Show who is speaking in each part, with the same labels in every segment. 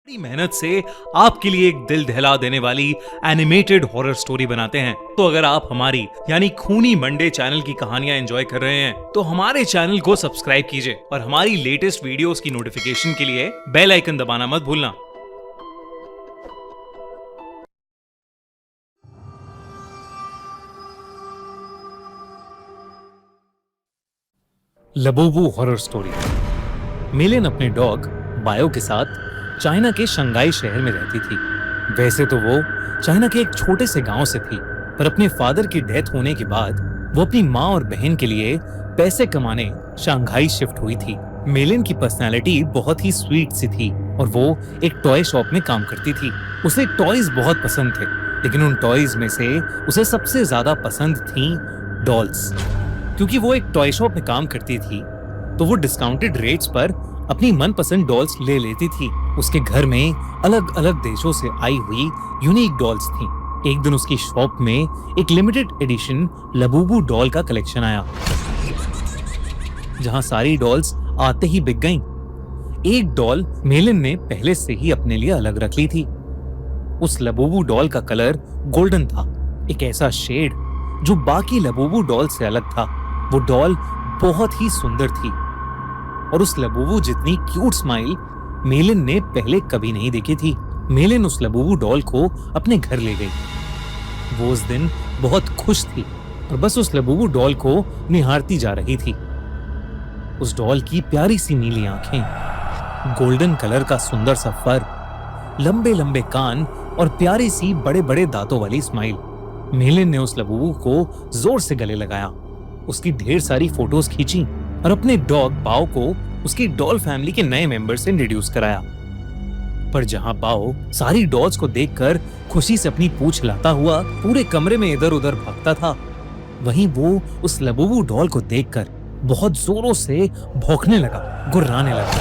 Speaker 1: बड़ी मेहनत से आपके लिए एक दिल दहला देने वाली एनिमेटेड हॉरर स्टोरी बनाते हैं। तो अगर आप हमारी यानी खूनी मंडे चैनल की कहानियां एंजॉय कर रहे हैं तो हमारे चैनल को सब्सक्राइब कीजिए और हमारी लेटेस्ट वीडियोस की नोटिफिकेशन के लिए बेल आइकन दबाना मत भूलना। Labubu horror story. मिलिन अपने डॉग बायो के साथ चाइना के शंघाई शहर में रहती थी। वैसे तो वो चाइना के एक छोटे से गांव से थी, पर अपने फादर की डेथ होने के बाद वो अपनी माँ और बहन के लिए पैसे कमाने शंघाई शिफ्ट हुई थी। मिलिन की पर्सनालिटी बहुत ही स्वीट सी थी और वो एक टॉय शॉप में काम करती थी। उसे टॉयज बहुत पसंद थे, लेकिन उन टॉयज में से उसे सबसे ज्यादा पसंद थी डॉल्स। क्योंकि वो एक टॉय शॉप में काम करती थी तो वो डिस्काउंटेड रेट्स पर अपनी मनपसंद डॉल्स ले लेती थी। उसके घर में अलग अलग देशों से आई हुई यूनिक डॉल्स थी। एक दिन उसकी शॉप में एक लिमिटेड एडिशन लबूबू डॉल का कलेक्शन आया, जहां सारी डॉल्स आते ही बिक गईं। एक डॉल मेलिन ने पहले से ही अपने लिए अलग रख ली थी। उस लबूबू डॉल का कलर गोल्डन था, एक ऐसा शेड जो बाकी लबूबू डॉल से अलग था। वो डॉल बहुत ही सुंदर थी और उस लबूबू जितनी क्यूट स्माइल मेलिन ने पहले कभी नहीं देखी थी। मेलिन उस लबूबू डॉल को अपने घर ले गई। वो उस दिन बहुत खुश थी और बस उस लबूबू डॉल को निहारती जा रही थी। उस डॉल की प्यारी सी नीली आंखें, गोल्डन कलर का सुंदर सा फर, लंबे लंबे कान और प्यारी सी बड़े बड़े दांतों वाली स्माइल। मेलिन ने उस लबूबू को जोर से गले लगाया, उसकी ढेर सारी फोटोज खींची और अपने डॉग बाओ को उसकी डॉल फैमिली के नए मेंबर से इंट्रोड्यूस कराया। पर जहां बाओ सारी डॉल्स को देखकर खुशी से अपनी पूंछ हिलाता हुआ पूरे कमरे में इधर उधर भागता था, वहीं वो उस लबूबू डॉल को देखकर बहुत जोरों से भौंकने लगा, गुर्राने लगा।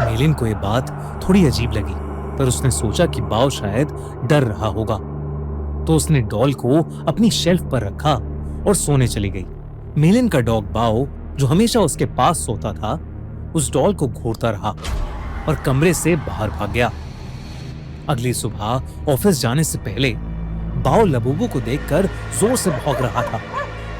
Speaker 1: मेलिन को ये बात थोड़ी अजीब लगी, पर उसने सोचा कि बाओ शायद डर रहा होगा, तो उसने डॉल को अपनी शेल्फ पर रखा और सोने चली गई। मेलिन का डॉग बाओ, जो हमेशा उसके पास सोता था, उस डॉल को घूरता रहा और कमरे से बाहर भाग गया। अगली सुबह ऑफिस जाने से पहले बाओ लबूबू को देखकर जोर से भौंक रहा था।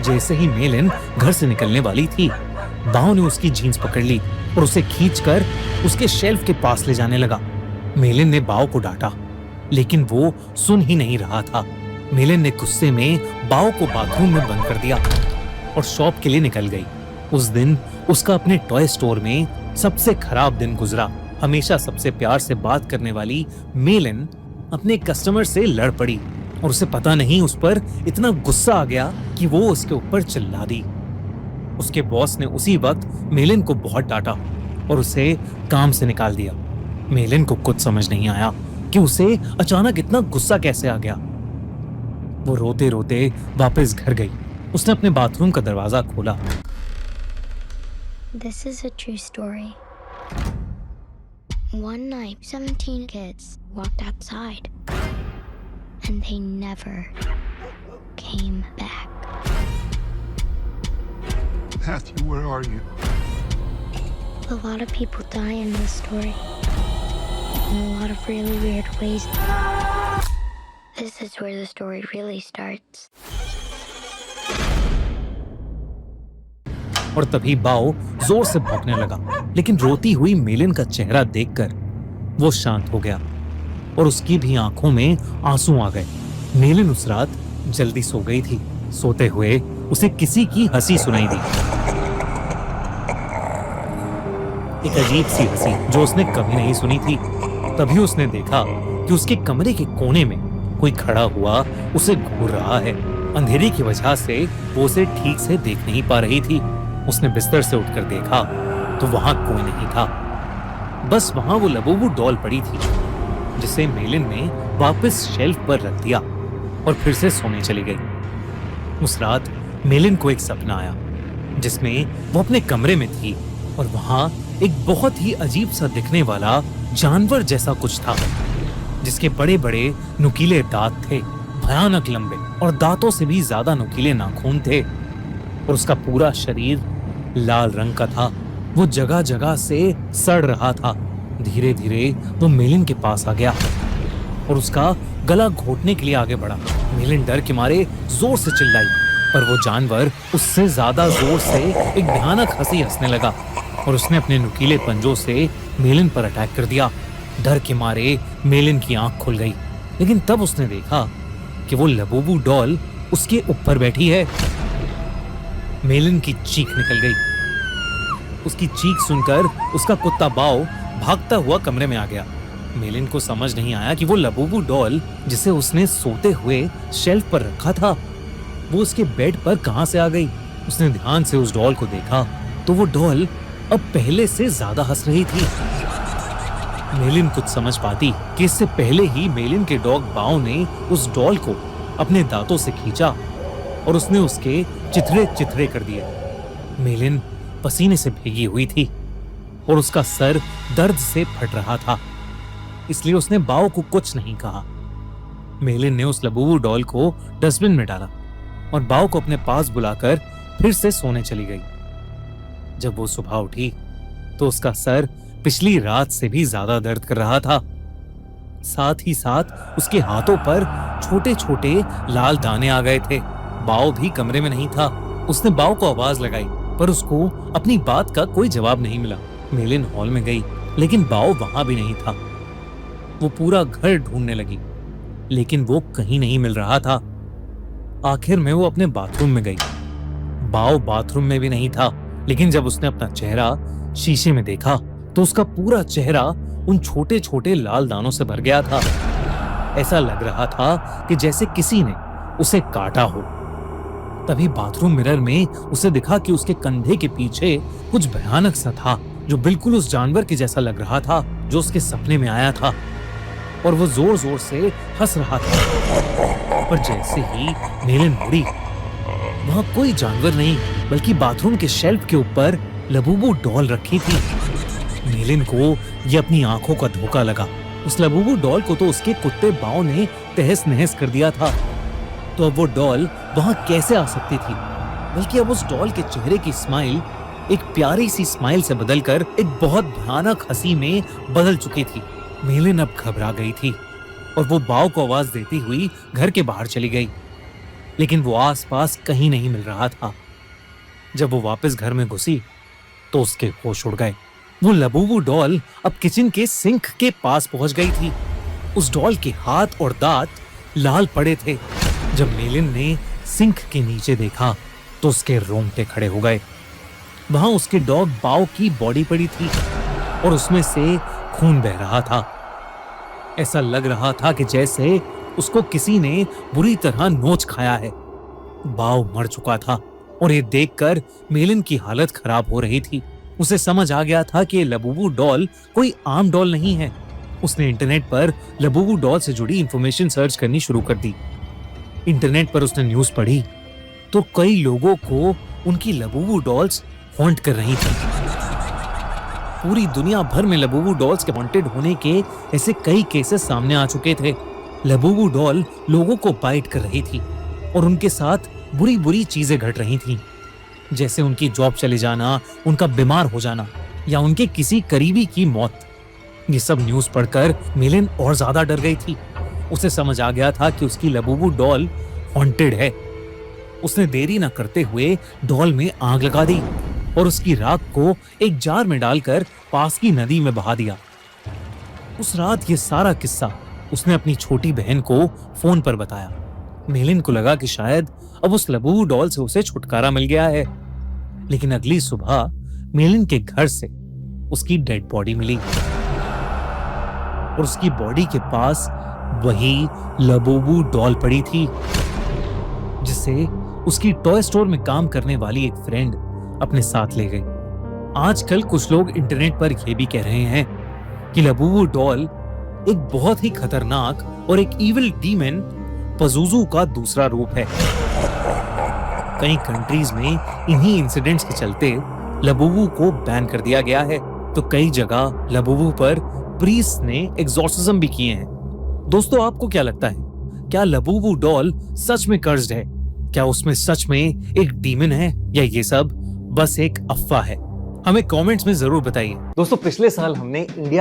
Speaker 1: जैसे ही मेलिन घर से निकलने वाली थी, बाओ ने उसकी जीन्स पकड़ ली और उसे खींचकर उसके शेल्फ के पास ले जाने लगा। मेलिन ने बाओ को डांटा, लेकिन वो सुन ही नहीं रहा था। मेलिन ने गुस्से में बाओ को बाथरूम में बंद कर दिया और शॉप के लिए निकल गई। उस दिन उसका अपने टॉय स्टोर में सबसे खराब दिन गुजरा। हमेशा सबसे प्यार से बात करने वाली मेलिन अपने कस्टमर से लड़ पड़ी और उसे पता नहीं उस पर इतना गुस्सा आ गया कि वो उसके ऊपर चिल्ला दी। उसके बॉस ने उसी वक्त मेलिन को बहुत डांटा और उसे काम से निकाल दिया। मेलिन को कुछ समझ नहीं आया कि उसे अचानक इतना गुस्सा कैसे आ गया। वो रोते रोते वापस घर गई। उसने अपने बाथरूम का दरवाजा खोला।
Speaker 2: This is a true story. One night, 17 kids walked outside, and they never came back.
Speaker 3: Matthew, where are you?
Speaker 2: A lot of people die in this story, in a lot of really weird ways. This is where the story really starts.
Speaker 1: और तभी बाओ जोर से भौंकने लगा, लेकिन रोती हुई मेलिन का चेहरा देखकर वो शांत हो गया और उसकी भी आंखों में आंसू आ गए। मेलिन उस रात जल्दी सो गई थी। सोते हुए उसे किसी की हंसी सुनाई दी, एक अजीब सी हंसी जो उसने कभी नहीं सुनी थी। तभी उसने देखा कि उसके कमरे के कोने में कोई खड़ा हुआ उसे घूर रहा है। अंधेरे की वजह से वो उसे ठीक से देख नहीं पा रही थी। उसने बिस्तर से उठकर देखा तो वहां कोई नहीं था, बस वहां वो लबूबू डॉल पड़ी थी, जिसे मेलिन ने वापस शेल्फ पर रख दिया और फिर से सोने चली गई। उस रात मेलिन को एक सपना आया जिसमें वो अपने कमरे में थी और वहां एक बहुत ही अजीब सा दिखने वाला जानवर जैसा कुछ था, जिसके बड़े बड़े नुकीले दांत थे, भयानक लंबे और दांतों से भी ज्यादा नुकीले नाखून थे और उसका पूरा शरीर लाल रंग का था। वो जगह जगह से सड़ रहा था धीरे धीरे वो मेलिन के पास आ गया और उसका गला घोटने के लिए आगे बढ़ा। मेलिन डर के मारे जोर से चिल्लाई, पर वो जानवर उससे ज्यादा जोर से एक भयानक हंसी हंसने लगा और उसने अपने नुकीले पंजों से मेलिन पर अटैक कर दिया। डर के मारे मेलिन की आंख खुल गई, लेकिन तब उसने देखा कि वो लबूबू डॉल उसके ऊपर बैठी है। मेलिन की चीख निकल गई। उसकी चीख सुनकर उसका कुत्ता बाओ भागता हुआ कमरे में आ गया। मेलिन को समझ नहीं आया कि वो लबूबू डॉल जिसे उसने सोते हुए शेल्फ पर रखा था, वो उसके बेड पर कहां से आ गई। उसने ध्यान से उस डॉल को देखा तो वो डॉल अब पहले से ज्यादा हंस रही थी। मेलिन कुछ समझ पाती कि इससे पहले ही मेलिन के डॉग बाओ ने उस डॉल को अपने दांतों से खींचा और उसने उसके चिथड़े चिथड़े कर दिए। मेलिन पसीने से भीगी हुई थी और उसका सर दर्द से फट रहा था, इसलिए उसने बाओ को कुछ नहीं कहा। मेलिन ने उस लबूबू डॉल को डस्टबिन में डाला और बाओ को अपने पास बुलाकर फिर से सोने चली गई। जब वो सुबह उठी तो उसका सर पिछली रात से भी ज्यादा दर्द कर रहा था। साथ ही साथ उसके हाथों पर छोटे छोटे लाल दाने आ गए थे। बाओ भी कमरे में नहीं था। उसने बाओ को आवाज लगाई, पर उसको अपनी बात का कोई जवाब नहीं मिला। मेलिन हॉल में गई, लेकिन बाओ वहां भी नहीं था। वो पूरा घर ढूंढने लगी, लेकिन वो कहीं नहीं मिल रहा था। आखिर में वो अपने बाथरूम में गई। बाओ बाथरूम में भी नहीं था, लेकिन जब उसने अपना चेहरा शीशे में देखा तो उसका पूरा चेहरा उन छोटे छोटे लाल दानों से भर गया था। ऐसा लग रहा था कि जैसे किसी ने उसे काटा हो। तभी बाथरूम मिरर में उसे दिखा कि उसके कंधे के पीछे कुछ भयानक सा था, जो बिल्कुल उस जानवर के जैसा लग रहा था जो उसके सपने में आया था, और वो जोर जोर से हंस रहा था। पर जैसे ही मेलिन मुड़ी, वहां कोई जानवर नहीं बल्कि बाथरूम के शेल्फ के ऊपर लबूबू डॉल रखी थी। मेलिन को ये अपनी आंखों का धोखा लगा। उस लबूबू डॉल को तो उसके कुत्ते बाओ ने तहस नहस कर दिया था, तो अब वो डॉल वहां कैसे आ सकती थी। बल्कि अब उस डॉल के चेहरे की स्माइल एक प्यारी सी स्माइल से बदलकर एक बहुत भयानक हंसी में बदल चुकी थी। मेलिन अब घबरा गई थी और वो बाओ को आवाज देती हुई घर के बाहर चली गई, लेकिन वो आसपास कहीं नहीं मिल रहा था। जब वो वापस घर में घुसी तो उसके होश उड़ गए। वो लबूबू डॉल अब किचन के सिंक के पास पहुंच गई थी। उस डॉल के हाथ और दांत लाल पड़े थे। जब मेलिन ने सिंक के नीचे देखा तो उसके रोंगटे खड़े हो गए। वहां उसके डॉग बाओ की बॉडी पड़ी थी और उसमें से खून बह रहा था। ऐसा लग रहा था कि जैसे उसको किसी ने बुरी तरह नोच खाया है। बाओ मर चुका था और ये देखकर मेलिन की हालत खराब हो रही थी। उसे समझ आ गया था कि ये लबूबू डॉल कोई आम डॉल नहीं है। उसने इंटरनेट पर लबूबू डॉल से जुड़ी इंफॉर्मेशन सर्च करनी शुरू कर दी। इंटरनेट पर उसने न्यूज़ पढ़ी तो कई लोगों को उनकी लबूबू डॉल्स हॉन्ट कर रही थी। पूरी दुनिया भर में लबूबू डॉल्स के हॉन्टेड होने के ऐसे कई केसेस सामने आ चुके थे। लबूबू डॉल लोगों को बाइट कर रही थी और उनके साथ बुरी बुरी चीजें घट रही थीं, जैसे उनकी जॉब चले जाना, उनका बीमार हो जाना या उनके किसी करीबी की मौत। ये सब न्यूज़ पढ़कर मेलिन और ज्यादा डर गई थी। उसे समझ आ गया था कि उसकी लबूबू डॉल हॉन्टेड है। उसने देरी न करते हुए डॉल में आग लगा दी और उसकी राख को एक जार में डालकर पास की नदी में बहा दिया। उस रात ये सारा किस्सा उसने अपनी छोटी बहन को फोन पर बताया। मेलिन को लगा कि शायद अब उस लबूबू डॉल से उसे छुटकारा मिल गया है, लेकिन अगली सुबह मेलिन के घर से उसकी डेड बॉडी मिली और उसकी बॉडी के पास वही लबूबू डॉल पड़ी थी, जिसे उसकी टॉय स्टोर में काम करने वाली एक फ्रेंड अपने साथ ले गई। आजकल कुछ लोग इंटरनेट पर यह भी कह रहे हैं कि लबूबू डॉल एक बहुत ही खतरनाक और एक इविल डीमन पज़ुज़ू का दूसरा रूप है। कई कंट्रीज में इन्हीं इंसिडेंट्स के चलते लबूबू को बैन कर दिया गया है, तो कई जगह लबूबू पर प्रीस्ट ने एग्जॉर्सिज्म भी किए हैं। दोस्तों, आपको क्या लगता है, क्या लबूबू डॉल सच में कर्स्ड है? क्या उसमें सच में एक डीमन है या ये सब बस एक अफवाह है? हमें कमेंट्स में जरूर बताइए।
Speaker 3: दोस्तों, पिछले साल हमने इंडिया